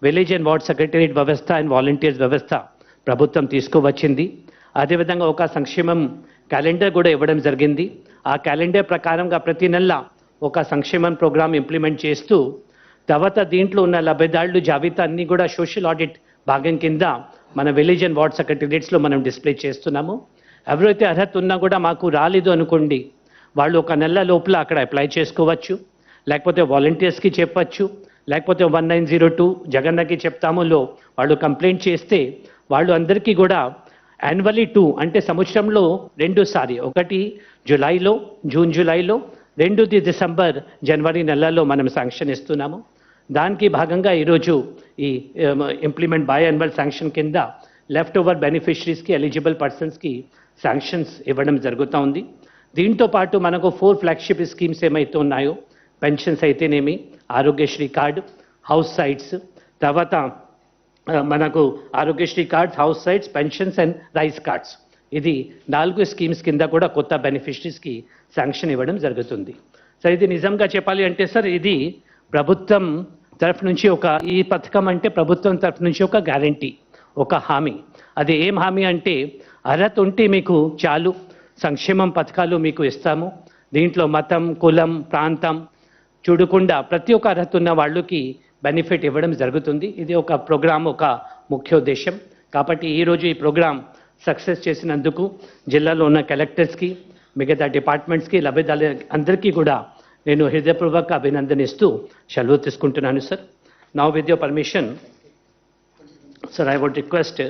Village and ward secretariat వ్యవస్థ and volunteers వ్యవస్థ ప్రభుత్వం తీసుకువచ్చింది. అదేవిధంగా ఒక సంక్షేమం క్యాలెండర్ కూడా ఇవ్వడం జరిగింది. ఆ క్యాలెండర్ ప్రకారంగా ప్రతి నెల ఒక సంక్షేమం ప్రోగ్రామ్ ఇంప్లిమెంట్ చేస్తూ తర్వాత దీంట్లో ఉన్న లబ్ధిదారులు జాబితా అన్ని కూడా సోషల్ ఆడిట్ భాగం కింద మన విలేజ్ అండ్ వార్డ్ సెక్రటరియట్స్లో మనం డిస్ప్లే చేస్తున్నాము. ఎవరైతే అర్హత ఉన్నా కూడా మాకు రాలేదు అనుకోండి, వాళ్ళు ఒక నెల లోపల అక్కడ అప్లై చేసుకోవచ్చు, లేకపోతే వాలంటీర్స్కి చెప్పచ్చు, లేకపోతే 1902 జగన్నకి చెప్తాములో వాళ్ళు కంప్లైంట్ చేస్తే వాళ్ళు అందరికీ కూడా యాన్యువల్లీ 2 అంటే సంవత్సరంలో 2 సారి, ఒకటి జూలైలో జూన్ జూలైలో, 2 డిసెంబర్ జనవరి నెలలో మనం శాంక్షన్ ఇస్తున్నాము. దానికి భాగంగా ఈరోజు ఈ ఇంప్లిమెంట్ బై యాన్యువల్ శాంక్షన్ కింద లెఫ్ట్ ఓవర్ బెనిఫిషరీస్కి ఎలిజిబుల్ పర్సన్స్కి శాంక్షన్స్ ఇవ్వడం జరుగుతూ ఉంది. దీంతో పాటు మనకు 4 ఫ్లాగ్షిప్ స్కీమ్స్ ఏమైతే ఉన్నాయో, పెన్షన్స్ అయితేనేమి, ఆరోగ్యశ్రీ కార్డు, హౌస్ సైట్స్, తర్వాత మనకు Aarogyasri cards, house sites, pensions and rice cards, ఇది 4 స్కీమ్స్ కింద కూడా కొత్త బెనిఫిషరీస్కి శాంక్షన్ ఇవ్వడం జరుగుతుంది. సార్ ఇది నిజంగా చెప్పాలి అంటే సార్ ఇది ప్రభుత్వం తరఫు నుంచి ఈ పథకం అంటే ప్రభుత్వం తరఫు నుంచి ఒక గ్యారంటీ, ఒక హామీ. అది ఏం హామీ అంటే అర్హత ఉంటే మీకు చాలు సంక్షేమం పథకాలు మీకు ఇస్తాము. దీంట్లో మతం, కులం, ప్రాంతం చూడకుండా ప్రతి ఒక్క అర్హత ఉన్న వాళ్ళకి బెనిఫిట్ ఇవ్వడం జరుగుతుంది. ఇది ఒక ప్రోగ్రామ్, ఒక ముఖ్య ఉద్దేశం. కాబట్టి ఈరోజు ఈ ప్రోగ్రామ్ సక్సెస్ చేసినందుకు జిల్లాలో ఉన్న కలెక్టర్స్కి, మిగతా డిపార్ట్మెంట్స్కి, లబ్ధిదారుల అందరికీ కూడా నేను హృదయపూర్వక అభినందనిస్తూ సెలవు తీసుకుంటున్నాను sir. Now with your permission sir, I would request